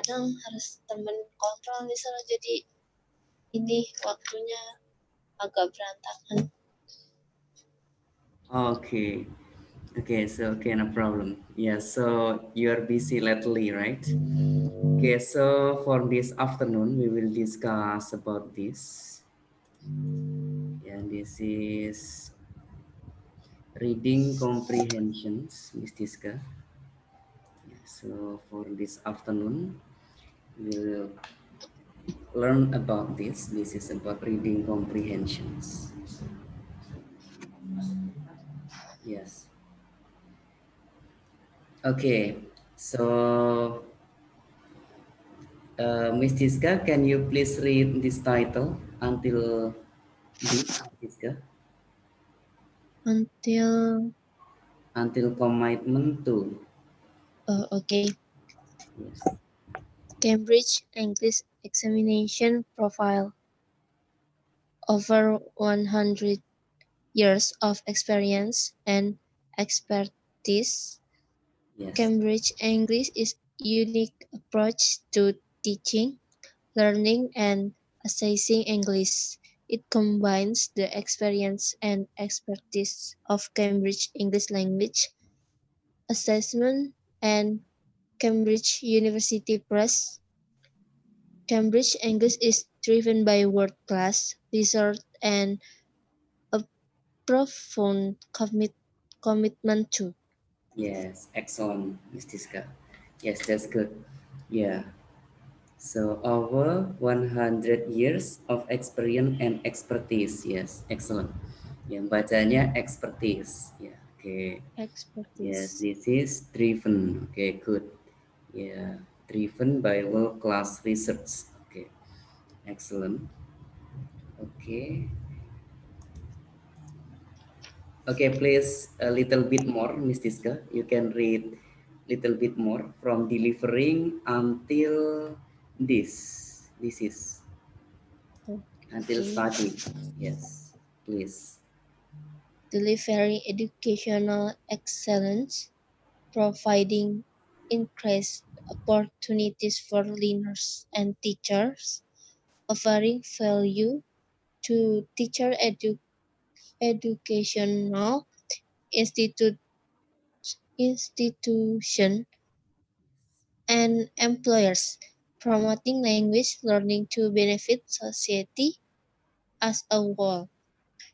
kadang harus temen kontrol misalnya, jadi ini waktunya agak berantakan. Okay. Okay, so okay, no problem. Yeah, so you are busy lately, right? Okay, so for this afternoon, we will discuss about this. Yeah, this is reading comprehensions, Miss Tiska. Yeah, so for this afternoon, we'll learn about this. This is about reading comprehensions. Yes. Okay, so Miss Tiska, can you please read this title until this, Tiska? Until Until commitment to. okay. Yes. Cambridge English Examination Profile. Over 100 years of experience and expertise, Yes. Cambridge English is a unique approach to teaching, learning, and assessing English. It combines the experience and expertise of Cambridge English Language Assessment and Cambridge University Press. Cambridge English is driven by world-class research and a profound commitment to. Yes. Excellent, Miss Tiska. Yes, that's good. Yeah. So over 100 years of experience and expertise. Yes, excellent. Yang bacanya expertise. Ya, oke. Yes, Expertise. this is driven. Okay, good. Yeah, driven by world-class research. Okay, excellent. Okay. Okay, please a little bit more, Miss Tiska. You can read little bit more from delivering until this. This is until Okay. study. Yes, please. Delivering educational excellence, providing increased opportunities for learners and teachers, offering value to teacher educational institution and employers, promoting language learning to benefit society as a whole.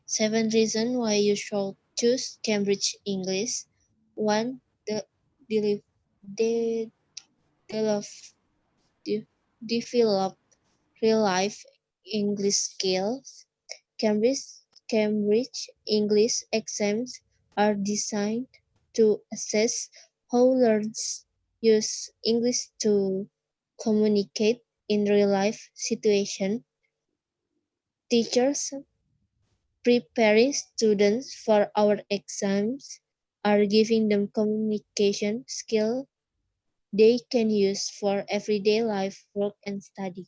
7 reasons why you should choose Cambridge English. 1. The de- de- de- develop real-life English skills. Cambridge English exams are designed to assess how learners use English to communicate in real-life situations. Teachers preparing students for our exams are giving them communication skill they can use for everyday life, work, and study.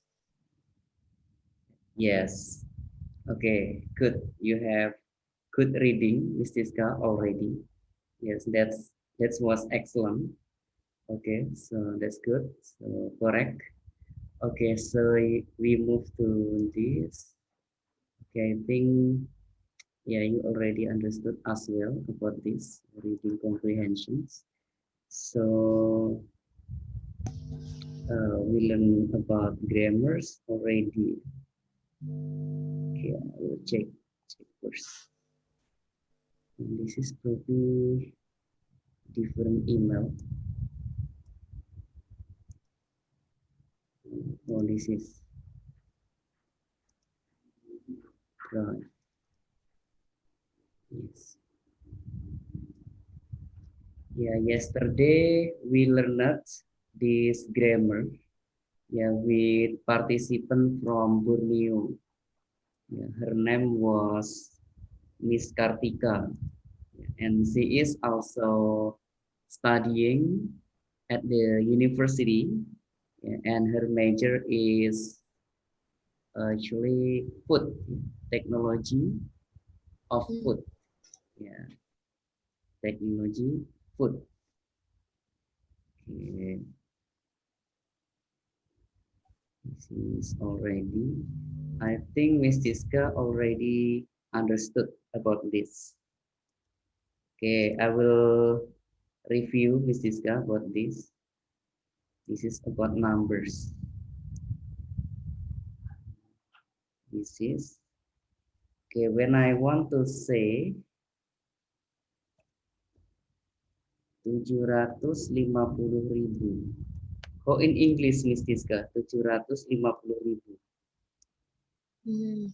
Yes. Okay, good. You have good reading, Miss Tiska, already. Yes, that was excellent. Okay, so that's good. So correct. Okay, so we move to this. Okay, I think yeah, you already understood as well about this reading comprehensions. So we learn about grammars already. Okay, I will check first. And this is probably different email. Oh, this is right. Yes. Yeah, yesterday we learned this grammar. Yeah, with participant from Borneo. Yeah, her name was Miss Kartika, and she is also studying at the university, yeah, and her major is actually food technology of food. Yeah, technology food. Okay. She's already. I think Miss Tiska already understood about this. Okay, I will review Miss Tiska about this. This is about numbers. This is okay when I want to say 750.000. Oh, in English, Miss Tiska, 750.000. 1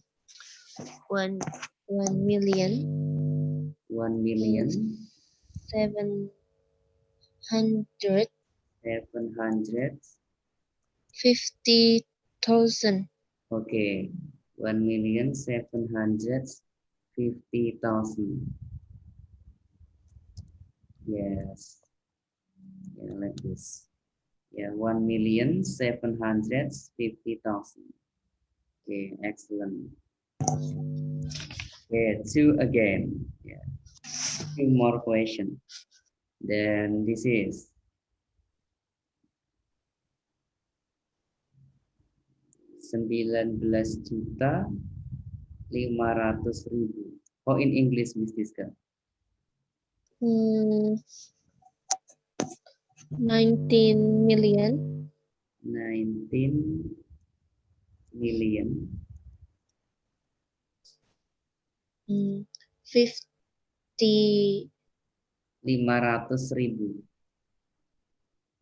million 1.750.000. 750,000. Okay, 1.750.000. Yes, yeah, like this. Yeah, 1.750.000. Okay, excellent. Okay, two again. Yeah, two more question. Then this is 19.500.000. Oh, in English, Miss Tiska. 19 million 19 million 50 500.000.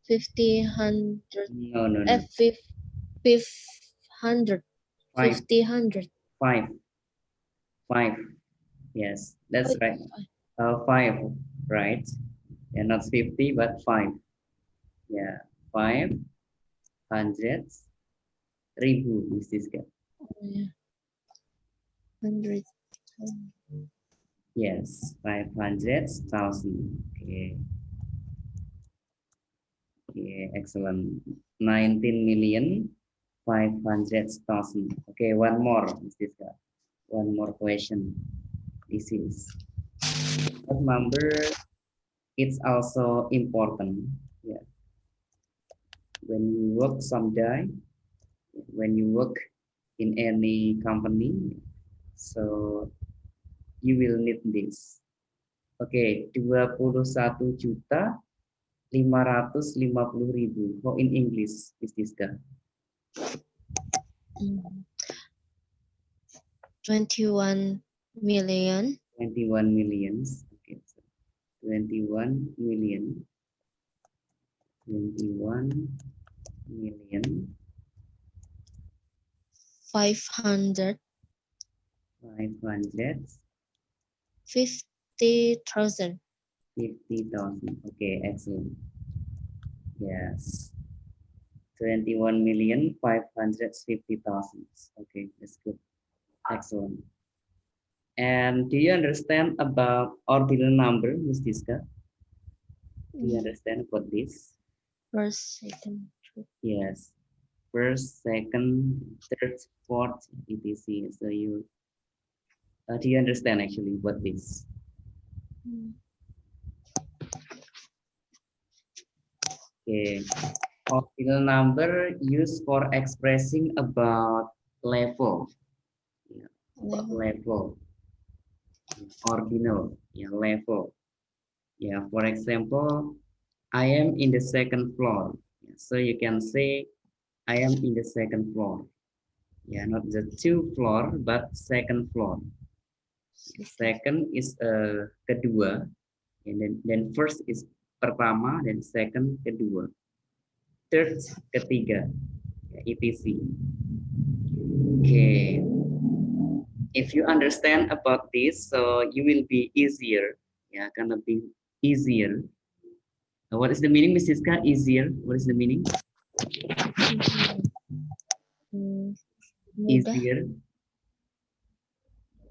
100 No, no, no. 500 Five, 100. five, five. Yes, Oh, that's right. Five, right? Yeah, not 50, but five. Yeah, 500.000, Miss Tiska. yeah. 100. Yes, 500,000. Okay. Okay, excellent. 19.500.000. Okay, one more, Miss Tiska. One more question. This is what number? It's also important. Yeah, when you work someday, when you work in any company, so you will need this. Oke, 21.550.000. Oh, in English, Miss Tiska. 21 million 21 millions. Okay, so 21 million. 21 million 500 550,000. 50,000. Okay, excellent. Yes. 21,550,000. Okay, that's good. Excellent. And do you understand about ordinal number, Miss Tiska? Do you understand about this? First, second, third. Yes. First, second, third, fourth, etc. So you do you understand actually what this? Okay. Ordinal number used for expressing about level. Yeah. About level. Ordinal. Yeah, level. Yeah. For example, I am in the second floor. Yeah, so you can say I am in the second floor. Yeah, not the two floor, but second floor. Second is kedua, and then first is pertama, then second kedua, third ketiga, etc. Okay, if you understand about this, so you will be easier. Yeah, gonna be easier. What is the meaning, Miss Siska? Easier. What is the meaning? Mudah. Easier.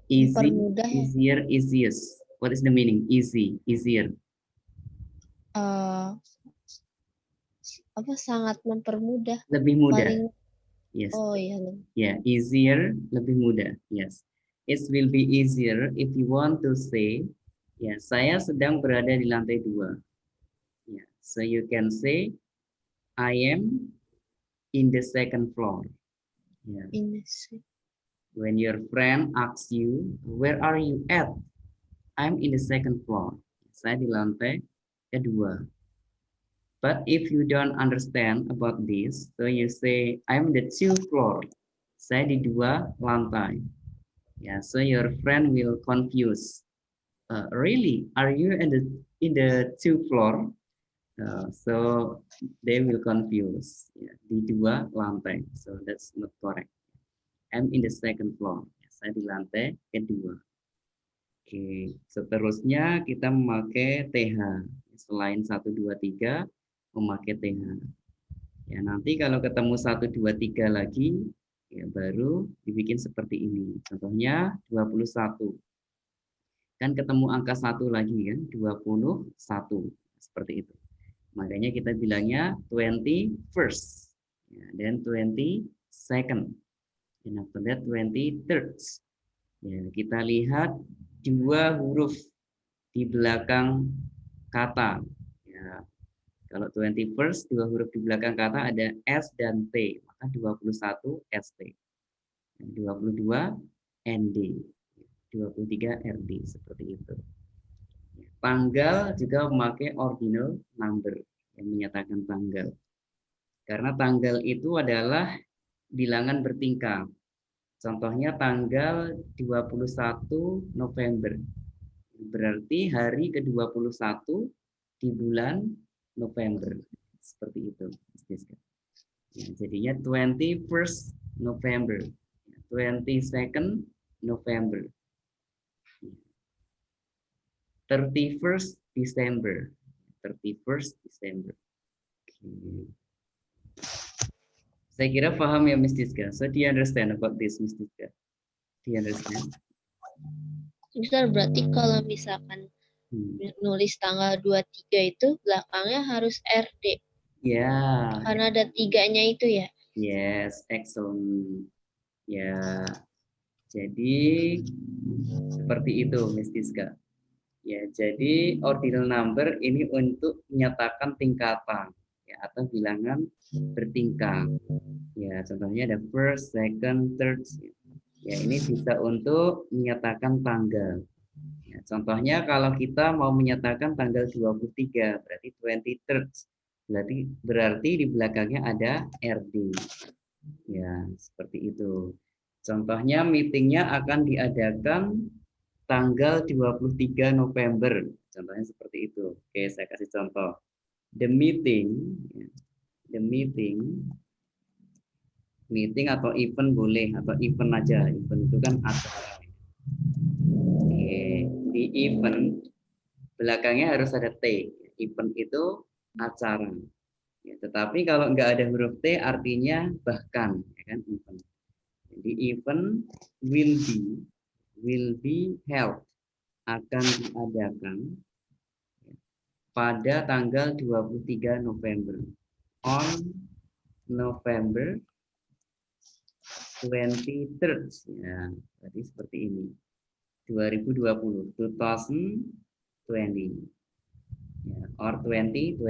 Easy. Mempermudah ya. Easier. Easiest. What is the meaning? Easy. Easier. Apa sangat mempermudah. Lebih mudah. Paling Yes. oh ya. Yeah, easier, lebih mudah. Yes. It will be easier if you want to say, ya, saya sedang berada di lantai 2. Yeah. So you can say, I am in the second floor. Ya. Innocent. When your friend asks you, where are you at? I'm in the second floor. Saya di lantai kedua. But if you don't understand about this, so you say, I'm the two floor. Saya di dua lantai. Yeah, so your friend will confuse. Really? Are you in the two floor? So they will confuse. Yeah, di dua lantai. So that's not correct. I'm in the second floor. Saya di lantai kedua. Oke, seterusnya kita memakai TH. Selain 1, 2, 3, memakai TH. Ya, nanti kalau ketemu 1, 2, 3 lagi, ya baru dibikin seperti ini. Contohnya 21. Kan ketemu angka 1 lagi kan, 21. Seperti itu. Makanya kita bilangnya 21st. Ya, dan 22nd. And after that 23rd. Ya, kita lihat dua huruf di belakang kata. Ya, kalau 21st, dua huruf di belakang kata ada S dan T, maka 21 ST. 22 ND, 23 RD, seperti itu. Tanggal juga memakai ordinal number yang menyatakan tanggal. Karena tanggal itu adalah bilangan bertingkat. Contohnya tanggal 21 November. Berarti hari ke-21 di bulan November. Seperti itu. Ya, jadinya 21st November. 22nd November. 31st December. 31st December. Okay. Saya kira paham ya Miss Diska. So do you understand about this Miss Diska? Do you understand? Mister, berarti kalau misalkan nulis tanggal 23 itu belakangnya harus RD. Ya. Karena ada tiganya itu ya. Yes, excellent. Ya. Jadi seperti itu Miss Diska. Ya, jadi ordinal number ini untuk menyatakan tingkatan ya, atau bilangan bertingkat. Ya, contohnya ada first, second, third. Ya, ini bisa untuk menyatakan tanggal. Ya, contohnya kalau kita mau menyatakan tanggal 23, berarti 23rd. Berarti di belakangnya ada RD. Ya, seperti itu. Contohnya meetingnya akan diadakan tanggal 23 November. Contohnya seperti itu. Oke, saya kasih contoh. The meeting, the meeting atau event boleh, atau event aja. Event itu kan acara. Oke, di event belakangnya harus ada T. Event itu acara. Ya, tetapi kalau nggak ada huruf T artinya bahkan, ya kan, event. Jadi event will be held, akan diadakan pada tanggal 23 November. On November 23rd. Ya, berarti seperti ini. 2020. 2020. Ya, or 2020.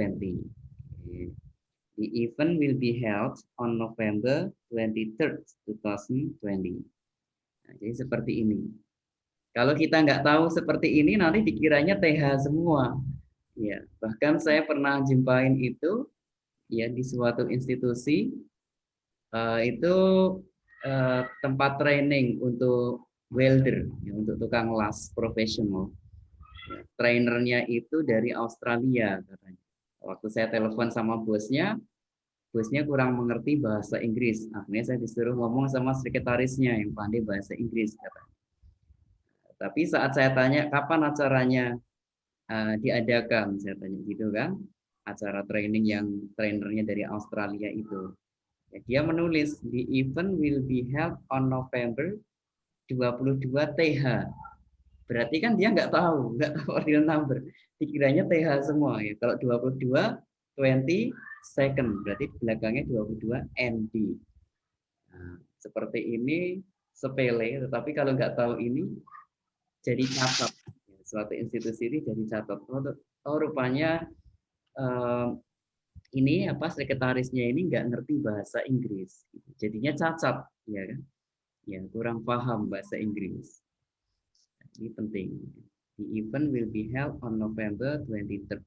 The event will be held on November 23rd, 2020. Nah, jadi seperti ini. Kalau kita nggak tahu seperti ini, nanti dikiranya TH semua. Ya, bahkan saya pernah jumpain itu ya di suatu institusi itu tempat training untuk welder, ya, untuk tukang las profesional. Ya, trainernya itu dari Australia katanya. Waktu saya telepon sama bosnya kurang mengerti bahasa Inggris. Akhirnya saya disuruh ngomong sama sekretarisnya yang pandai bahasa Inggris katanya. Tapi saat saya tanya kapan acaranya diadakan, saya tanya gitu kan, acara training yang trainernya dari Australia itu. Ya, dia menulis the event will be held on November 22 TH. Berarti kan dia nggak tahu ordinal number. Dikiranya TH semua ya. Kalau 22 20 second berarti belakangnya 22 ND. Nah, seperti ini sepele, tetapi kalau nggak tahu ini jadi catat. Suatu institusi ini jadi catat. Oh, rupanya ini apa sekretarisnya ini nggak ngerti bahasa Inggris, jadinya cacat, ya kan? Ya kurang paham bahasa Inggris. Ini penting. The event will be held on November 23rd.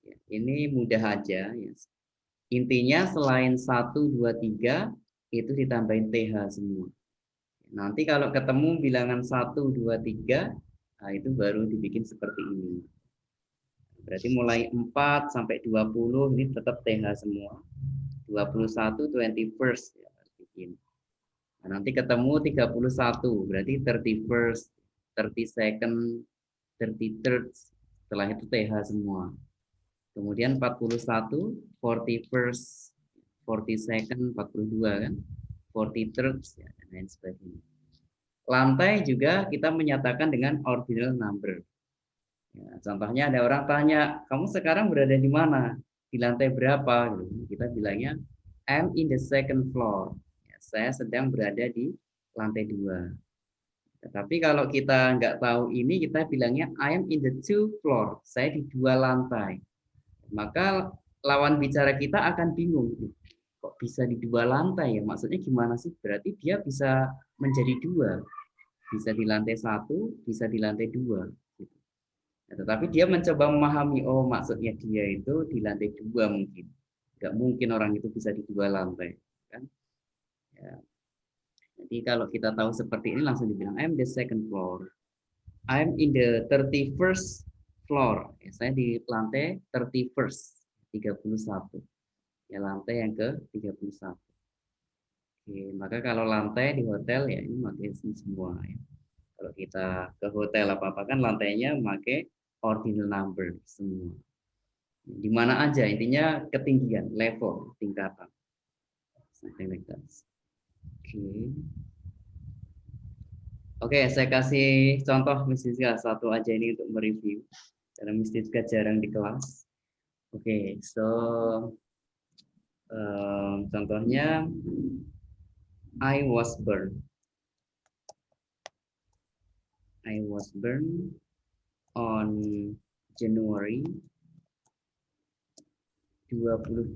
Ya, ini mudah aja. Ya. Intinya selain 1, 2, 3 itu ditambahin TH semua. Nanti kalau ketemu bilangan 1, 2, 3, nah itu baru dibikin seperti ini. Berarti mulai 4 sampai 20 ini tetap TH semua. 21, 21st ya, bikin. Nah, nanti ketemu 31, berarti 31st, 32nd, 33rd. Setelah itu TH semua. Kemudian 41, 41st, 42nd, 42 kan. 43rd ya, dan lain sebagainya. Lantai juga kita menyatakan dengan ordinal number. Ya, contohnya ada orang tanya, kamu sekarang berada di mana? Di lantai berapa? Gitu. Kita bilangnya, I'm in the second floor. Ya, saya sedang berada di lantai 2. Tapi kalau kita nggak tahu ini, kita bilangnya I'm in the two floor. Saya di 2 lantai. Maka lawan bicara kita akan bingung. Kok bisa di 2 lantai ya? Maksudnya gimana sih? Berarti dia bisa menjadi 2. Bisa di lantai 1, bisa di lantai 2. Nah, tetapi dia mencoba memahami, oh maksudnya dia itu di lantai 2 mungkin. Nggak mungkin orang itu bisa di 2 lantai. Kan? Ya. Jadi kalau kita tahu seperti ini langsung dibilang, I'm the second floor. I'm in the 31st floor. Ya, saya di lantai 31st, 31. Ya, lantai yang ke 31. Oke, maka kalau lantai di hotel ya ini pakai semua ya. Kalau kita ke hotel apa-apa kan lantainya pakai ordinal number semua. Di mana aja intinya ketinggian, level, tingkatan. Something like that. Oke. Oke, saya kasih contoh Miss Diska satu aja ini untuk mereview. Karena Miss Diska jarang di kelas. Oke, so contohnya I was burned. I was burned on January 22,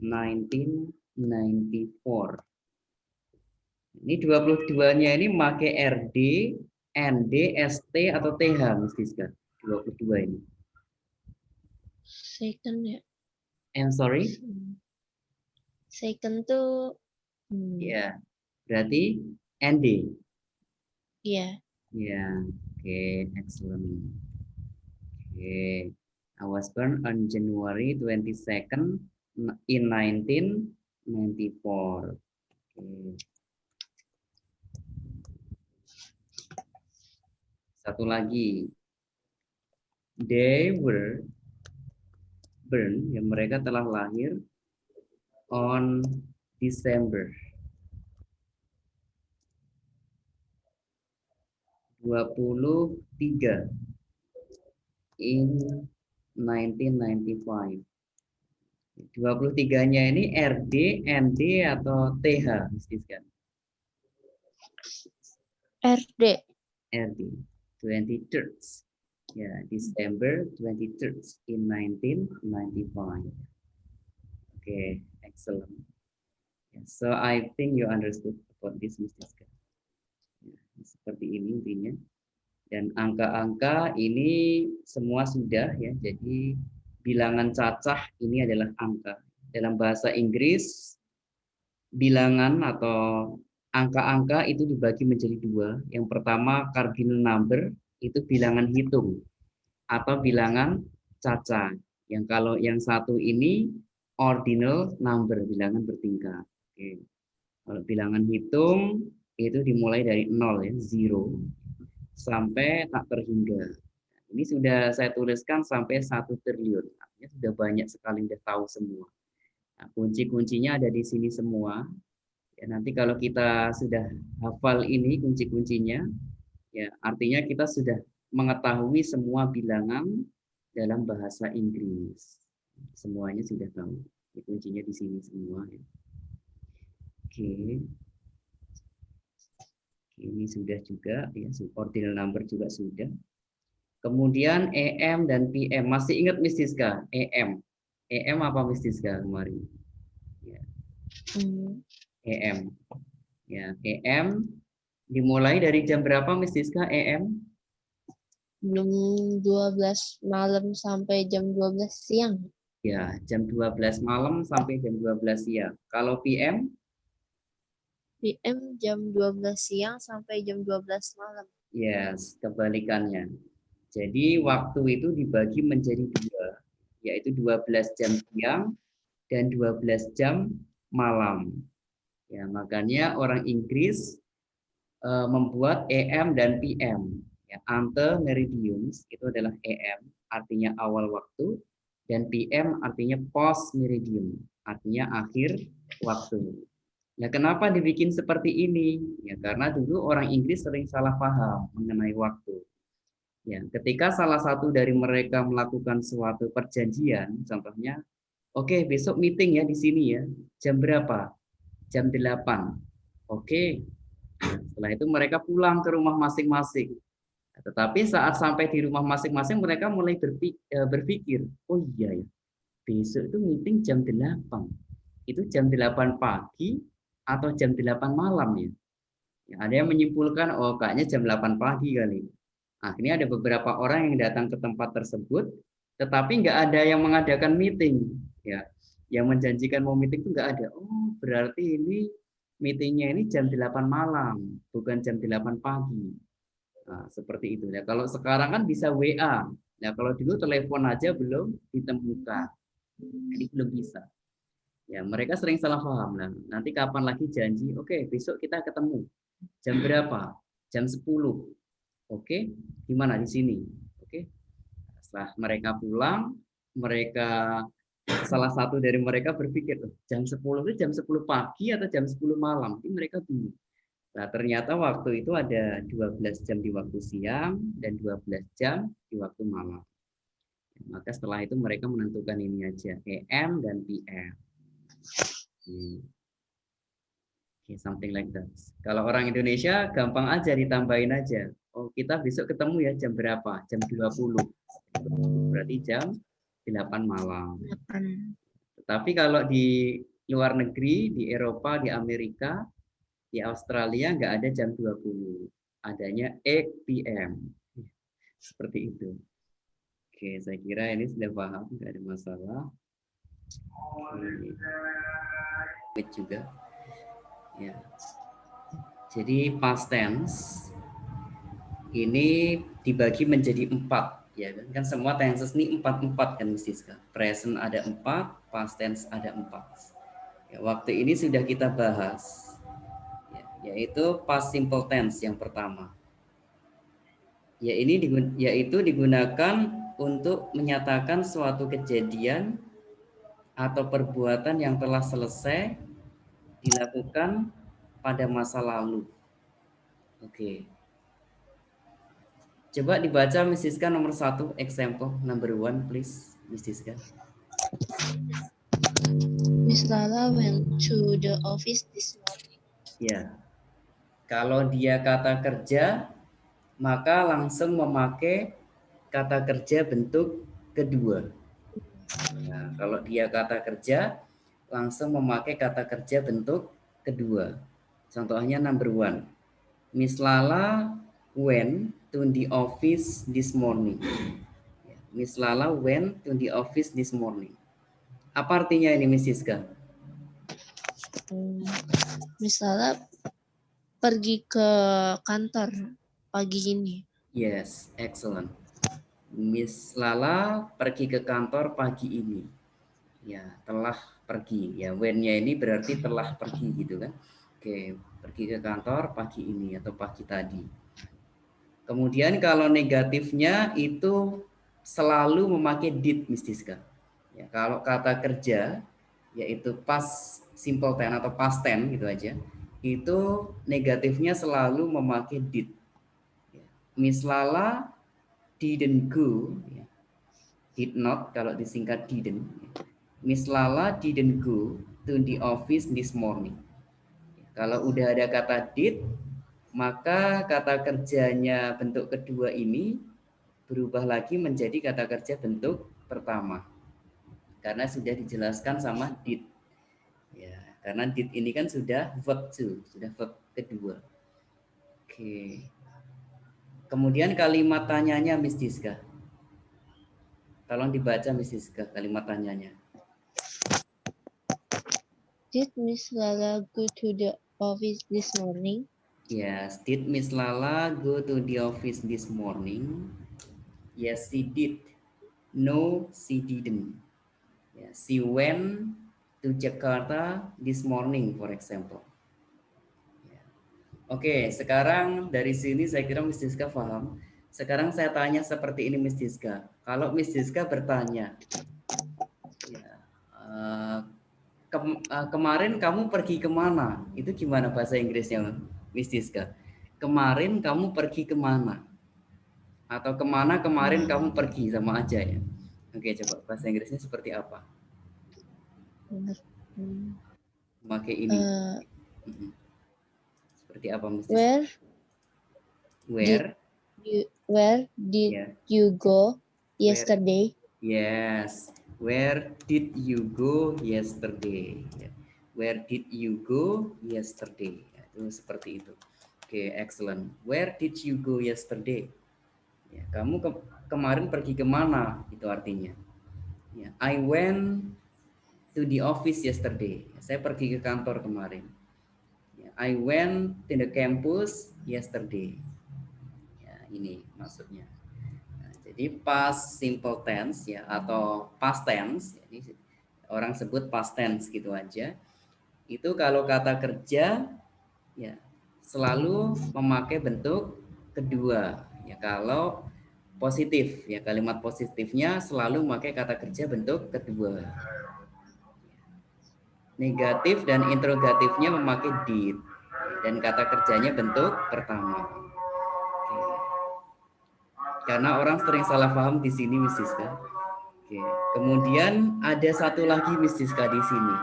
1994. Ini 22-nya ini pakai RD, ND, ST atau TH Mas Diska? 22 ini. Second ya. I'm sorry? Second tuh Ya, berarti ND. iya. Ya, oke, excellent. Oke, I was born on January 22nd in 1994. Oke. Satu lagi. They were born, yang mereka telah lahir on December 23 in 1995. 23-nya ini RD, ND atau TH, kan? RD. RD, 23rd. Ya, December 23rd in 1995. Okay, excellent. So I think you understood about this, Miss Diska. Ya, seperti ini intinya. Dan angka-angka ini semua sudah ya. Jadi bilangan cacah ini adalah angka. Dalam bahasa Inggris, bilangan atau angka-angka itu dibagi menjadi 2. Yang pertama cardinal number, itu bilangan hitung atau bilangan cacah. Yang kalau yang satu ini ordinal number, bilangan bertingkat. Oke. Kalau bilangan hitung itu dimulai dari 0 ya, 0 sampai tak terhingga. Ini sudah saya tuliskan sampai 1 triliun. Artinya sudah banyak sekali udah tahu semua. Nah, kunci-kuncinya ada di sini semua. Ya, nanti kalau kita sudah hafal ini kunci-kuncinya, ya artinya kita sudah mengetahui semua bilangan dalam bahasa Inggris. Semuanya sudah tahu. Ini kuncinya di sini semua. Ya. Oke. Ini sudah juga, ya, ordinal number juga sudah. Kemudian EM dan PM. Masih ingat Miss Siska? EM. EM apa Miss Siska kemarin? Ya, EM. Ya, EM dimulai dari jam berapa Miss Siska EM? Jam 12 malam sampai jam 12 siang. Ya, jam 12 malam sampai jam 12 siang. Kalau PM? PM jam 12 siang sampai jam 12 malam. Yes, kebalikannya. Jadi waktu itu dibagi menjadi dua, yaitu 12 jam siang dan 12 jam malam. Ya, makanya orang Inggris membuat EM dan PM. Ya, ante meridians itu adalah EM, artinya awal waktu, dan PM artinya post meridian, artinya akhir waktu. Ya, kenapa dibikin seperti ini? Ya, karena dulu orang Inggris sering salah paham mengenai waktu. Ya, ketika salah satu dari mereka melakukan suatu perjanjian, contohnya, oke, besok meeting ya di sini ya. Jam berapa? Jam 8. Oke. Nah, setelah itu mereka pulang ke rumah masing-masing. Tetapi saat sampai di rumah masing-masing mereka mulai berpikir, oh iya ya, besok itu meeting jam 8. Itu jam 8 pagi atau jam 8 malam ya. Ya, ada yang menyimpulkan, oh kayaknya jam 8 pagi kali. Akhirnya ada beberapa orang yang datang ke tempat tersebut, tetapi nggak ada yang mengadakan meeting. Ya, yang menjanjikan mau meeting itu nggak ada. Oh, berarti ini meetingnya ini jam 8 malam, bukan jam 8 pagi. Nah, seperti itu ya. Kalau sekarang kan bisa WA. Ya, kalau dulu telepon aja belum ditemukan. Jadi belum bisa. Ya, mereka sering salah paham. Nah, nanti kapan lagi janji? Oke, besok kita ketemu. Jam berapa? Jam 10. Oke, di mana? Di sini. Oke. Setelah mereka pulang, mereka salah satu dari mereka berpikir, jam 10 itu jam 10 pagi atau jam 10 malam. Ini mereka bingung. Nah, ternyata waktu itu ada 12 jam di waktu siang dan 12 jam di waktu malam. Maka setelah itu mereka menentukan ini aja, EM dan PM. Okay, something like that. Kalau orang Indonesia gampang aja ditambahin aja. Oh, kita besok ketemu ya jam berapa? Jam 20. Berarti jam 8 malam. Tetapi kalau di luar negeri, di Eropa, di Amerika, di Australia nggak ada jam 20. Adanya 8 PM. Seperti itu. Oke, saya kira ini sudah paham, nggak ada masalah. Oke. Juga. Ya. Jadi past tense ini dibagi menjadi 4, ya kan? Kan semua tenses ini 4 kan mesti kan. Present ada 4, past tense ada 4. Ya, waktu ini sudah kita bahas, ya, yaitu past simple tense yang pertama. Ya, yaitu digunakan untuk menyatakan suatu kejadian atau perbuatan yang telah selesai dilakukan pada masa lalu. Oke. Coba dibaca Miss Siska nomor 1, example number 1 please, Miss Siska. Miss Lala went to the office this morning. Ya. Kalau dia kata kerja, maka langsung memakai kata kerja bentuk kedua. Nah, kalau dia kata kerja, langsung memakai kata kerja bentuk kedua. Contohnya number 1. Miss Lala went to the office this morning. Miss Lala went to the office this morning. Apa artinya ini Miss Siska? Miss Lala pergi ke kantor pagi ini. Yes, excellent. Miss Lala pergi ke kantor pagi ini. Ya, telah pergi. Ya, when-nya ini berarti telah pergi gitu kan. Oke, pergi ke kantor pagi ini atau pagi tadi. Kemudian kalau negatifnya itu selalu memakai did, Miss Siska. Ya, kalau kata kerja yaitu past simple tense atau past tense gitu aja, itu negatifnya selalu memakai did. Miss Lala didn't go, did not kalau disingkat didn't. Miss Lala didn't go to the office this morning. Kalau udah ada kata did, maka kata kerjanya bentuk kedua ini berubah lagi menjadi kata kerja bentuk pertama. Karena sudah dijelaskan sama did. Ya, karena did ini kan sudah verb to, sudah verb kedua. Oke. Kemudian kalimat tanyanya Miss Diska. Tolong dibaca Miss Diska kalimat tanyanya. Did Miss Lala go to the office this morning? Yes, did Miss Lala go to the office this morning? Yes, she did. No, she didn't. Yeah, she went to Jakarta this morning, for example. Yeah. Oke, sekarang dari sini saya kira Miss Diska paham. Sekarang saya tanya seperti ini Miss Diska. Kalau Miss Diska bertanya, ya, kemarin kamu pergi kemana? Itu gimana bahasa Inggrisnya Miss Diska? Kemarin kamu pergi kemana? Atau kemana kemarin kamu pergi, sama aja ya. Oke, coba bahasa Inggrisnya seperti apa? Pakai ini. Seperti apa Miss Diska? Where did Yeah. you go yesterday? Yes. Where did you go yesterday? Where did you go yesterday? Ya, itu seperti itu. Oke, excellent. Where did you go yesterday? Ya, kamu kemarin pergi kemana? Itu artinya. Ya, I went to the office yesterday. Saya pergi ke kantor kemarin. Ya, I went to the campus yesterday. Ya, ini maksudnya. Nah, jadi past simple tense ya atau past tense. Jadi orang sebut past tense gitu aja. Itu kalau kata kerja ya selalu memakai bentuk kedua. Ya kalau positif ya kalimat positifnya selalu memakai kata kerja bentuk kedua. Negatif dan interrogatifnya memakai did dan kata kerjanya bentuk pertama. Oke. Karena orang sering salah paham di sini Miss Siska. Oke. Kemudian ada satu lagi Miss Siska di sini.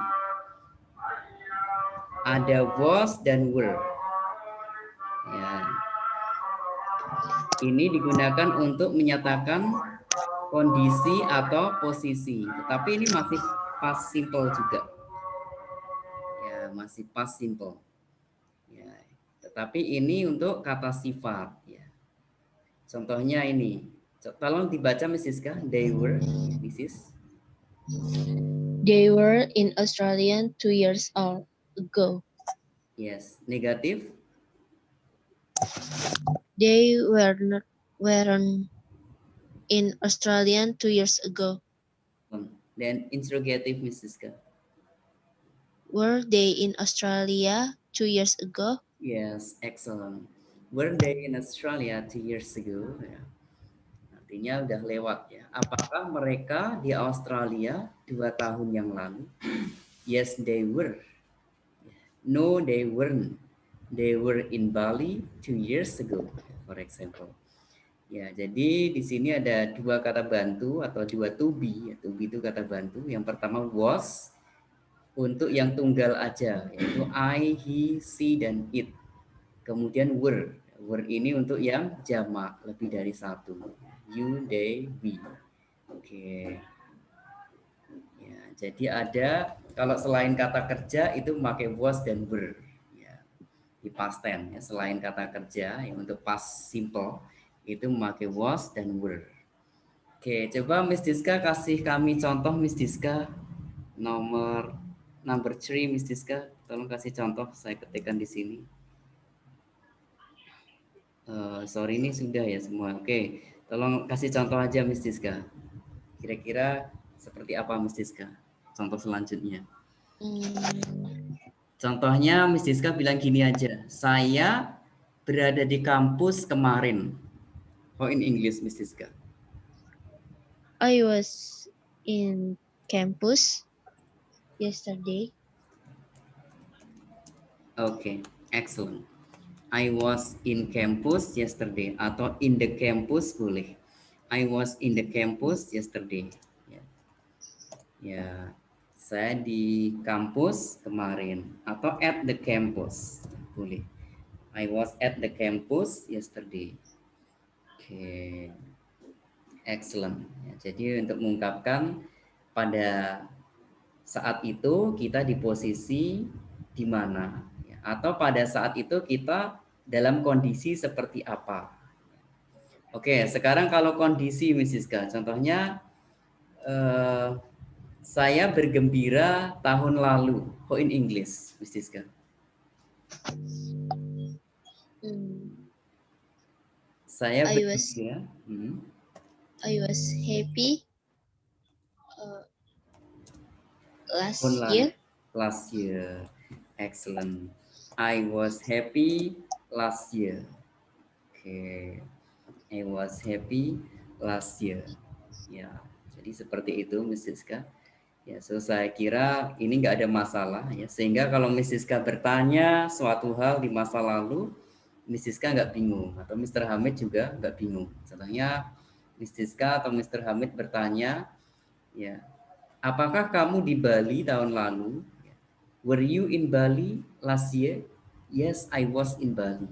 Ada was dan were. Ya. Ini digunakan untuk menyatakan kondisi atau posisi, tetapi ini masih past simple juga. Ya, masih past simple. Ya, tetapi ini untuk kata sifat. Ya. Contohnya ini, tolong dibaca Miss Siska. They were, this is. They were in Australia 2 years ago. Yes, negatif. They weren't in Australia 2 years ago. Dan interrogative Miss Siska. Were they in Australia 2 years ago? Yes, excellent. Were they in Australia 2 years ago? Ya. Artinya udah lewat ya. Apakah mereka di Australia 2 tahun yang lalu? Yes, they were. No, they weren't. They were in Bali 2 years ago, for example. Ya, jadi di sini ada dua kata bantu atau dua to be. To be itu kata bantu. Yang pertama was untuk yang tunggal aja, yaitu I, he, she, dan it. Kemudian were. Were ini untuk yang jamak, lebih dari satu. You, they, we. Oke. Ya, jadi ada kalau selain kata kerja itu memakai was dan were. Ya, di past tense ya, selain kata kerja yang untuk past simple itu memakai was dan were. Oke, coba Miss Diska kasih kami contoh Miss Diska number 3 Miss Diska, tolong kasih contoh saya ketikkan di sini. Sorry ini sudah ya semua. Oke, tolong kasih contoh aja Miss Diska. Kira-kira seperti apa Miss Diska? Contoh selanjutnya. Contohnya Miss Diska bilang gini aja. Saya berada di kampus kemarin. How in English Miss Diska? I was in campus yesterday. Okay, excellent. I was in campus yesterday atau in the campus boleh. I was in the campus yesterday. Ya, saya di kampus kemarin atau at the campus boleh. I was at the campus yesterday. Oke. Excellent. Ya, jadi untuk mengungkapkan pada saat itu kita di posisi di mana, ya, atau pada saat itu kita dalam kondisi seperti apa. Oke, sekarang kalau kondisi Miss Siska, contohnya eh, saya bergembira tahun lalu. How in English, Miss Siska? Hmm, Saya I was bergembira I was happy tahun last lalu. year. Last year. Excellent. I was happy last year. Oke. I was happy last year. Ya, jadi seperti itu Miss Siska. Ya, so saya kira ini nggak ada masalah ya. Sehingga kalau Miss Siska bertanya suatu hal di masa lalu, Miss Siska nggak bingung atau Mr. Hamid juga nggak bingung. Contohnya Miss Siska atau Mr. Hamid bertanya, ya, apakah kamu di Bali tahun lalu? Were you in Bali last year? Yes, I was in Bali.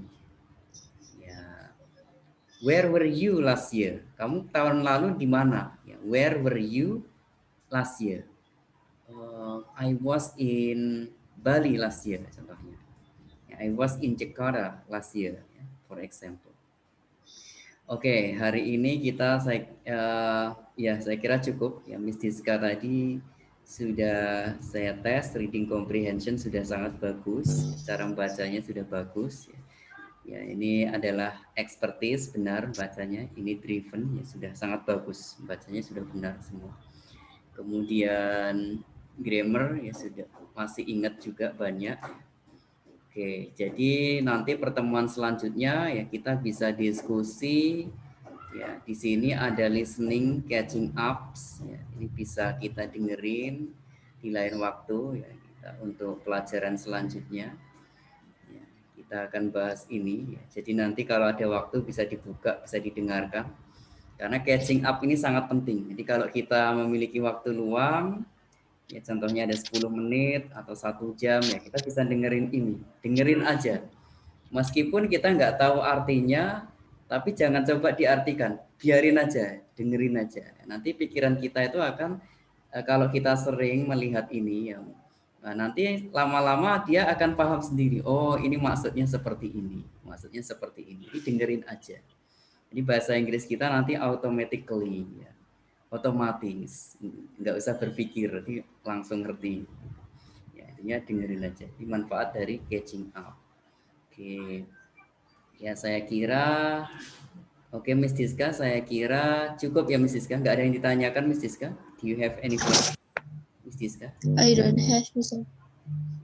Ya. Where were you last year? Kamu tahun lalu di mana? Ya, where were you last year? I was in Bali last year, contohnya. Ya, I was in Jakarta last year, ya, for example. Oke, hari ini ya saya kira cukup ya Miss Diska tadi sudah saya tes reading comprehension sudah sangat bagus, cara membacanya sudah bagus ya. Ya, ini adalah expertise benar bacanya, ini driven ya sudah sangat bagus, bacanya sudah benar semua. Kemudian grammar ya sudah masih ingat juga banyak. Oke, jadi nanti pertemuan selanjutnya ya kita bisa diskusi ya. Di sini ada listening catching ups ya. Ini bisa kita dengerin di lain waktu ya kita untuk pelajaran selanjutnya. Ya, kita akan bahas ini ya. Jadi nanti kalau ada waktu bisa dibuka, bisa didengarkan. Karena catching up ini sangat penting. Jadi kalau kita memiliki waktu luang ya contohnya ada 10 menit atau 1 jam ya kita bisa dengerin ini, dengerin aja meskipun kita nggak tahu artinya, tapi jangan coba diartikan, biarin aja, dengerin aja, nanti pikiran kita itu akan kalau kita sering melihat ini ya, nah, nanti lama-lama dia akan paham sendiri, oh ini maksudnya seperti ini, maksudnya seperti ini, jadi dengerin aja. Jadi bahasa Inggris kita nanti automatically ya, otomatis nggak usah berpikir nanti langsung ngerti ya, intinya dengerin aja. Ini manfaat dari catching up. Oke ya, saya kira oke Miss Diska, saya kira cukup ya Miss Diska, nggak ada yang ditanyakan Miss Diska. Do you have any question Miss Diska? I don't have, Mr.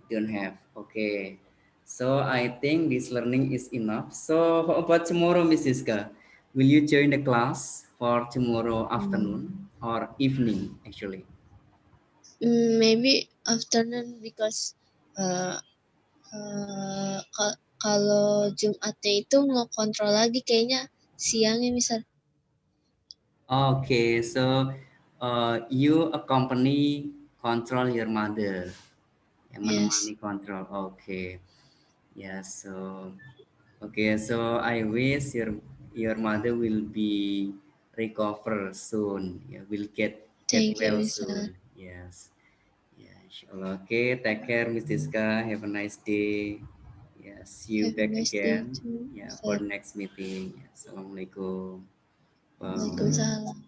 Don't have. Okay, so I think this learning is enough. So how about tomorrow Miss Diska? Will you join the class for tomorrow afternoon or evening actually? Maybe afternoon because kalau Jumatnya itu mau kontrol lagi kayaknya siangnya misal. Okay, so you accompany control your mother. Ya, Yes. menemani kontrol. Okay. Yeah, so okay, so I wish your mother will be recover soon. Yeah, will get Thank you, well Mr. soon. Yes. Yeah, inshallah. Okay, take care, Miss Diska. Have a nice day. Yeah, see you Have a back nice day again. too, Yeah, for Mr. the next meeting. Yeah, Assalamualaikum. Bye. Waalaikumsalam.